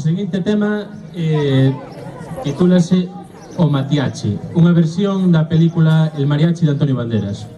seguinte tema titúlase O Mariachi, unha versión da película El Mariachi de Antonio Banderas.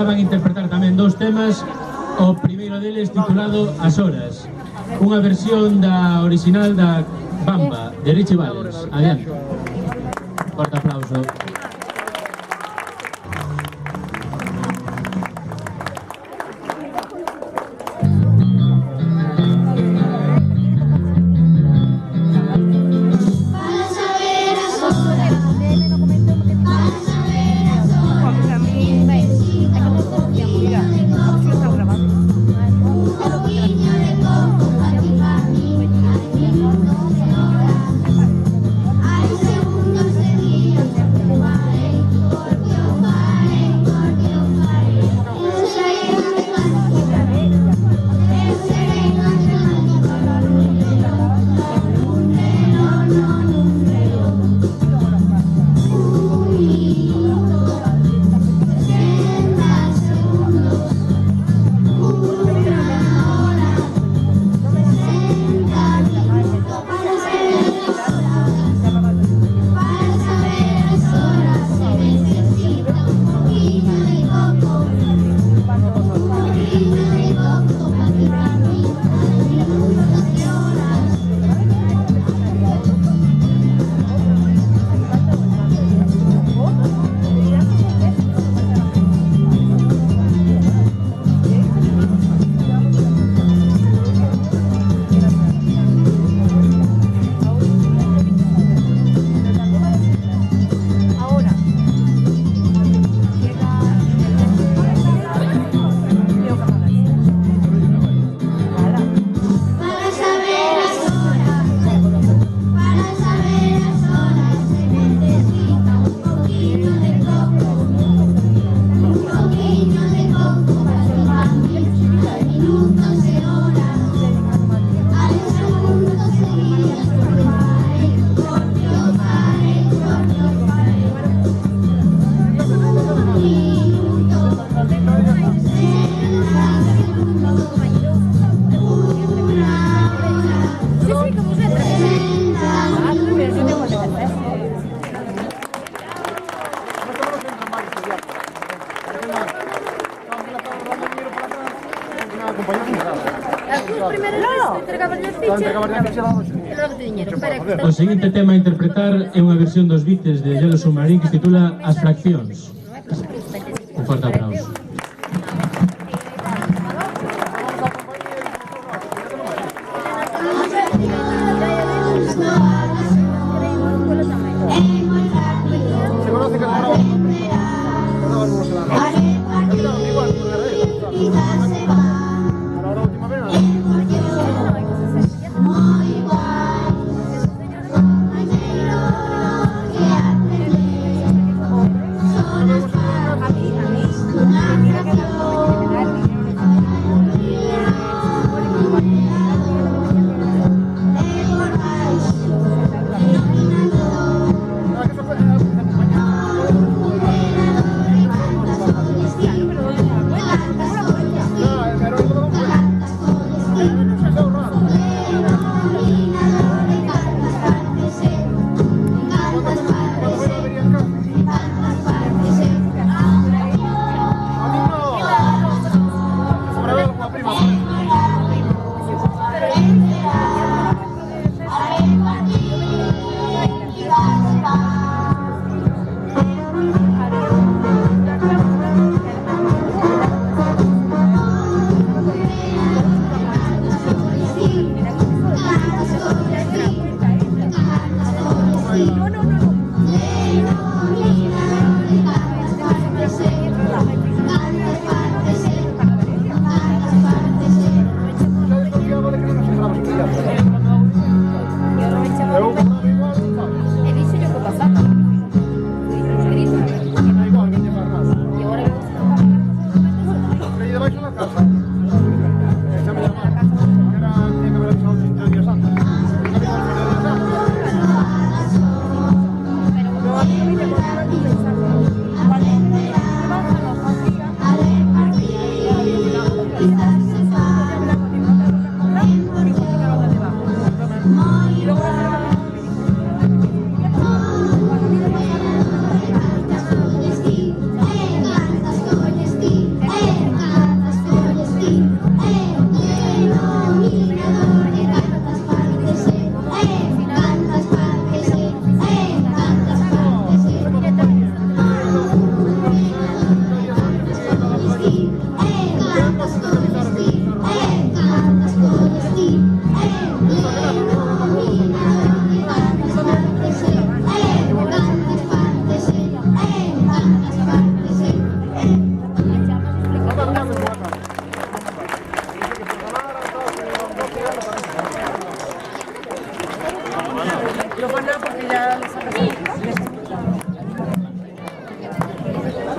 Van a interpretar tamén dous temas, o primeiro deles titulado As Horas, unha versión da original da Bamba, de Richie Valens. Adiante. Forte aplauso. Ay, segundo seguido, O seguinte tema a interpretar é unha versión dos Beatles de Yellow Submarine que se titula As Fraccións. Un forte aplauso.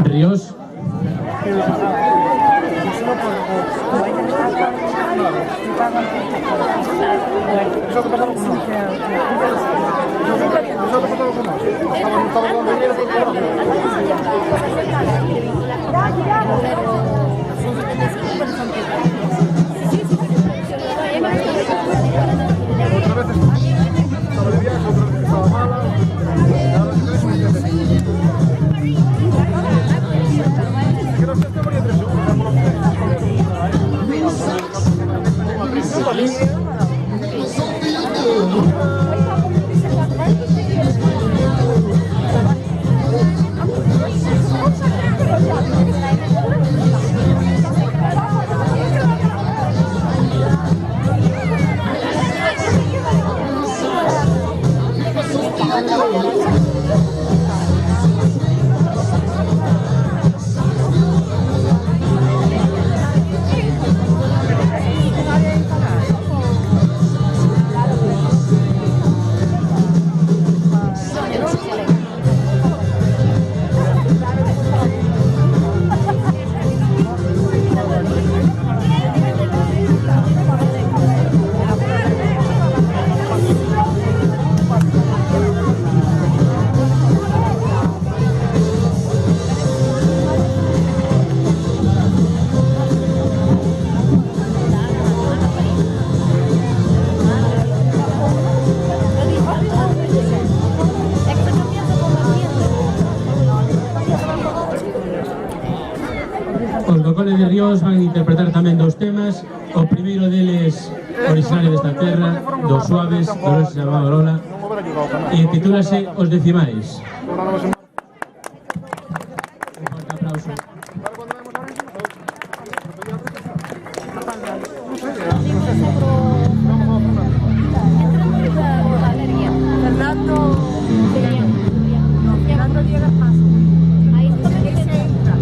Ríos. Os do Cole de Ríos van interpretar tamén dous temas. O primeiro deles originario desta terra, dos Suaves, Dolores de Salvadorola, e titúlase Os Decimais. Un forte aplauso. Fernando llega al paso. Ahí se entra.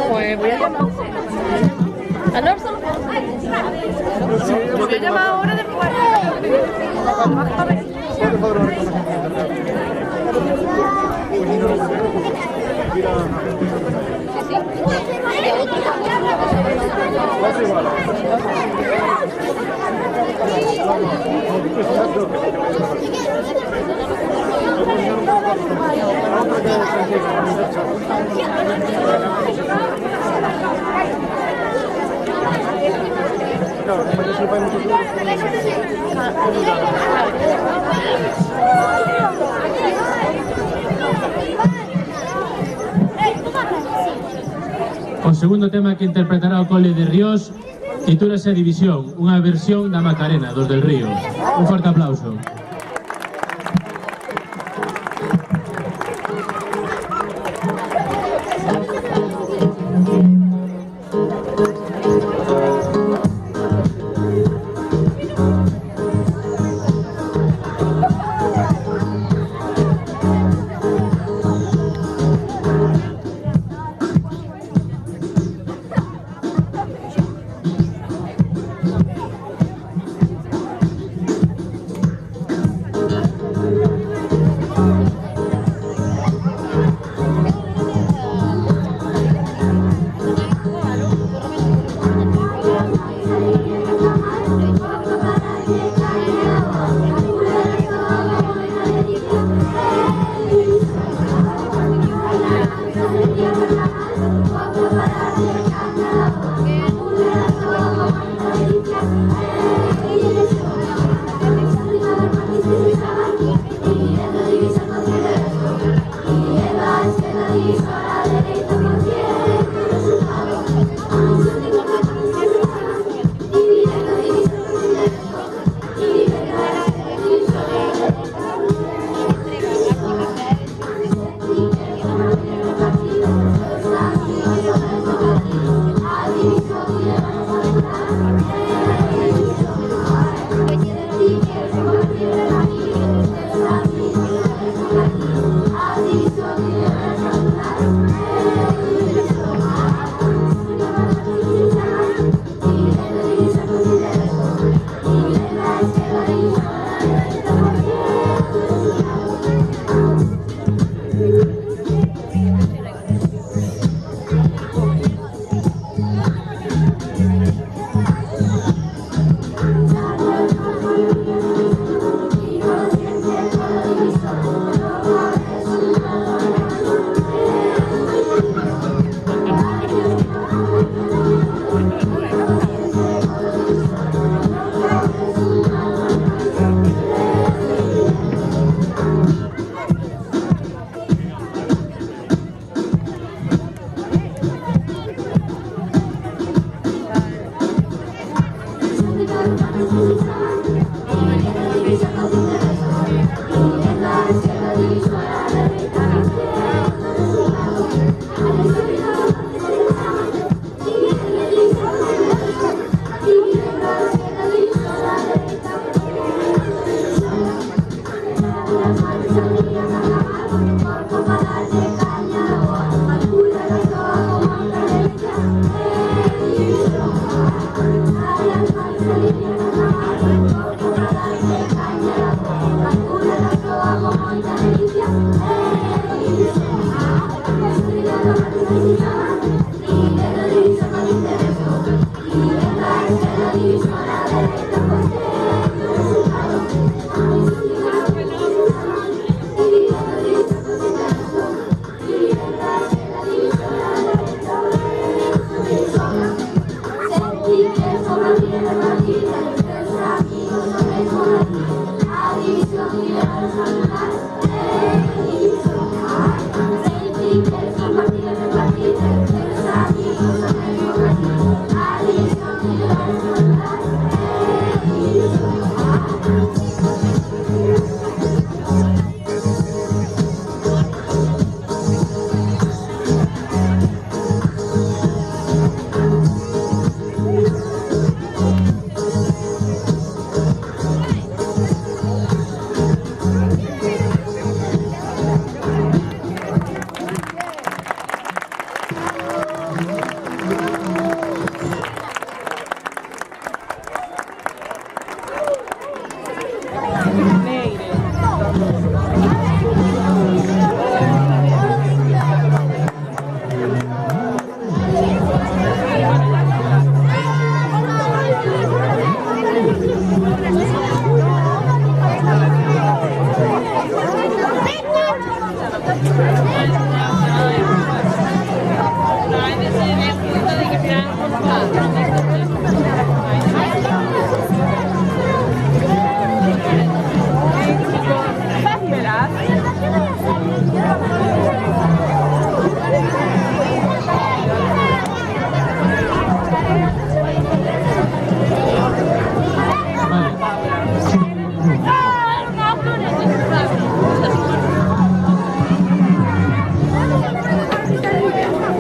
Pues voy a llamar. ¿Alonso? Voy a llamar ahora después. A ver. O segundo tema que interpretará o Cole de Ríos titúlase División, unha versión da Macarena, dos del Río. Un forte aplauso.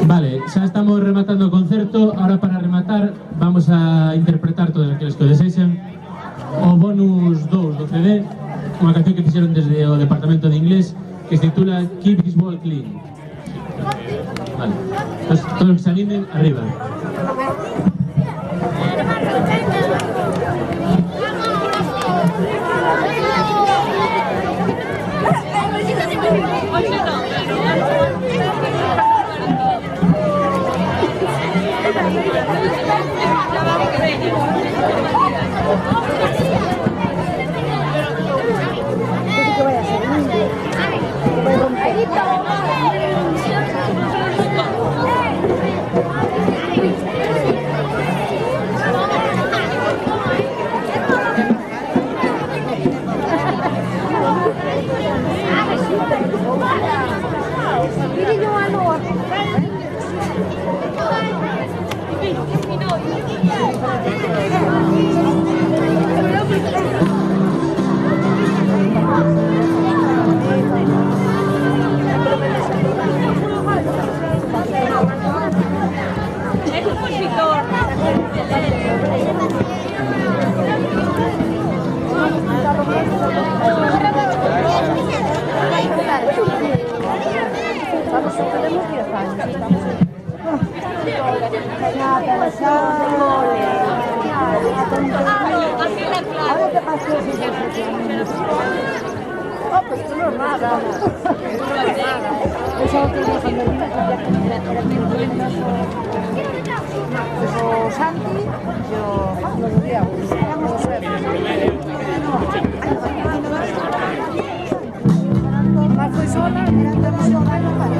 Vale, xa estamos rematando o concerto. Ahora, para rematar, vamos a interpretar todos aqueles que o desexan o bonus 2 do CD, unha canción que fixeron desde o Departamento de Inglés, que se titula Keep This World Clean. Vale, pues, todos que se animen, arriba. Pues tú no nada. Eso otro día cuando vino, yo Santi, yo los días, más fui sola, mirando más sola, no para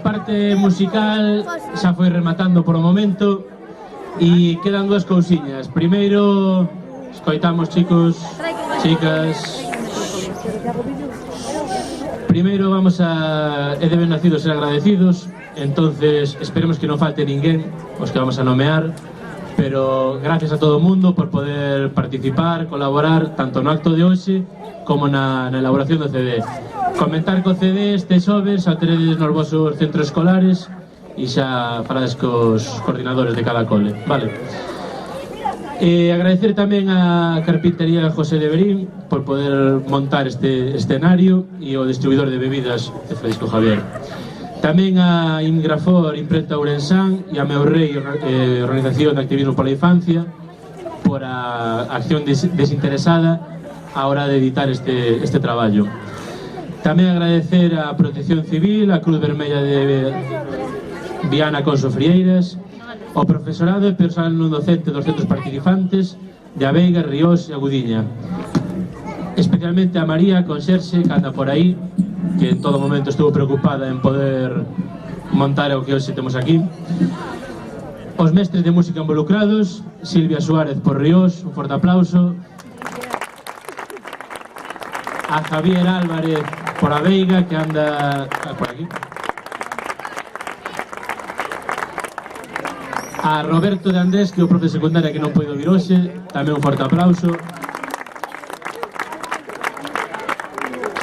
parte musical xa foi rematando por o momento e quedan dúas cousiñas. Primeiro, escoitamos, chicos, chicas. Primeiro vamos a... É de ben nacidos ser agradecidos, entonces esperemos que non falte ninguén, os que vamos a nomear, pero gracias a todo o mundo por poder participar, colaborar, tanto no acto de hoxe como na elaboración do CD. Comentar co CD este xoves a teredes nos vosos centros escolares e xa falades cos coordinadores de cada cole, vale? Agradecer tamén a Carpintería José de Berín por poder montar este escenario e o distribuidor de bebidas de Francisco Javier. Tamén a Ingrafor, Imprenta Ourensán e a Meu Rei, Organización de Activismo pola Infancia, por a acción desinteresada a hora de editar este traballo. Tamén agradecer a Protección Civil, a Cruz Vermella de Viana Conso Frieiras, o profesorado e personal non docente dos centros participantes de Aveiga, Ríos e Agudiña. Especialmente a María Conserxe, que anda por aí, que en todo momento estuvo preocupada en poder montar o que hoxe temos aquí. Os mestres de música involucrados, Silvia Suárez por Ríos, un forte aplauso. A Javier Álvarez por Aveiga, que anda por aquí. A Roberto de Andrés, que é o profe de secundaria que non poido vir hoxe, tamén un forte aplauso.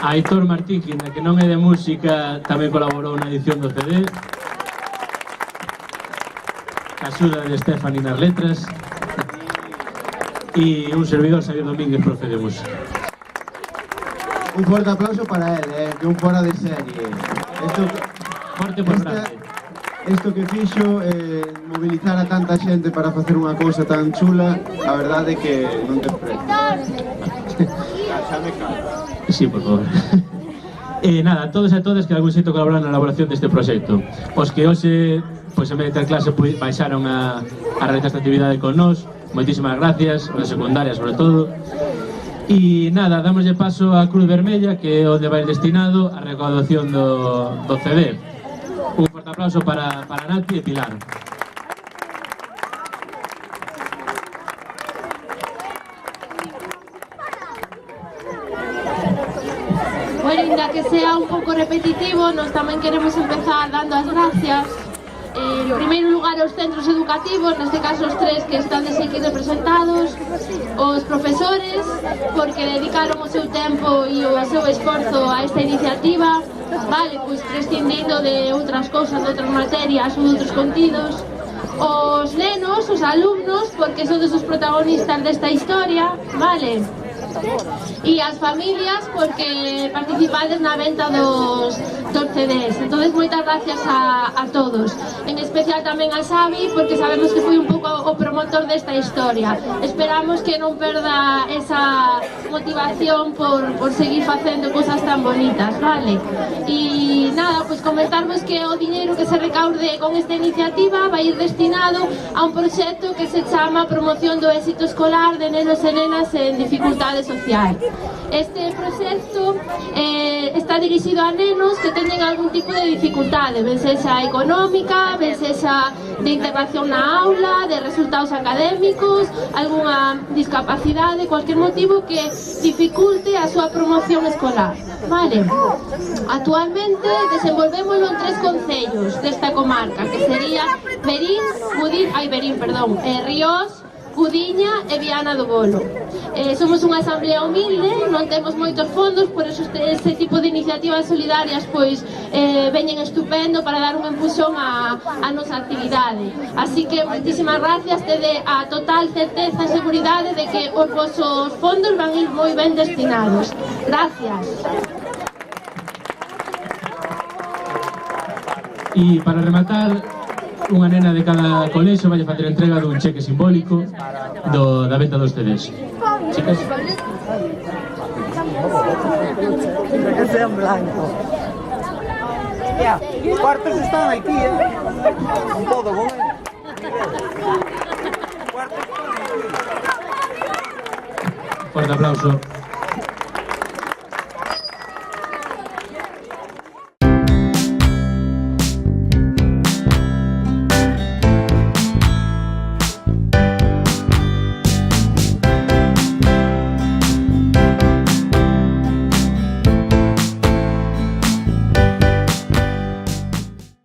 A Aitor Martín, que non é de música, tamén colaborou na edición do CD. A axuda de Stephanie nas letras. E un servidor, Xavier Domínguez, profe de música. Un forte aplauso para él, que un fora de serie. Forte por grande. Isto que fixo, mobilizar a tanta xente para facer unha cousa tan chula, a verdade é que non te precio. Xa me calma. Sí, por favor. Nada, a todos e a todas que algún xeito colaboran na elaboración deste proxecto. Os que hoxe, pois en vez de ter clase, baixaron a realizar esta actividade con nós. Moitísimas gracias, a secundaria sobre todo. E nada, damoslle paso a Cruz Vermella, que é onde vai destinado a recaudación do CD. Un forte aplauso para Nati e Pilar. Bueno, ainda que sea un pouco repetitivo, nós tamén queremos empezar dando as gracias. En primeiro lugar aos centros educativos, neste caso os tres que están aquí representados, os profesores, porque dedicaron o seu tempo e o seu esforzo a esta iniciativa, vale, pois prescindindo de outras cousas, de outras materias ou de outros contidos. Os nenos, os alumnos, porque son os protagonistas desta historia, vale. E as familias, porque participades na venta dos CDs. Entonces, moitas gracias a todos. En especial tamén a Xavi, porque sabemos que foi un pouco o promotor desta historia. Esperamos que non perda esa motivación por seguir facendo cosas tan bonitas, vale? E nada, pois comentarvos que o diñeiro que se recaude con esta iniciativa vai ir destinado a un proxecto que se chama Promoción do Éxito Escolar de Nenos e Nenas en Dificultade Social. Este proxecto está dirixido a nenos que teñen algún tipo de dificultade, ben sexa económica, ben sexa de integración na aula, de resultados académicos, algunha discapacidade, cualquier motivo que dificulte a súa promoción escolar, vale? Actualmente desenvolvémoslo en 3 concellos desta comarca, que sería Ríos, Gudiña e Viana do Bolo. Somos unha asamblea humilde, non temos moitos fondos, por eso este tipo de iniciativas solidarias pois veñen estupendo para dar un empuxón a nosa actividade. Así que moitísimas gracias, tede a total certeza e seguridade de que os vosos fondos van ir moi ben destinados. Gracias. E para rematar, unha nena de cada colexo vai facer entrega dun cheque simbólico da venta dos CDs. Chicas? Que sean blancos. Ya, os cuartos están aquí, con todo, con él. Fuerte aplauso.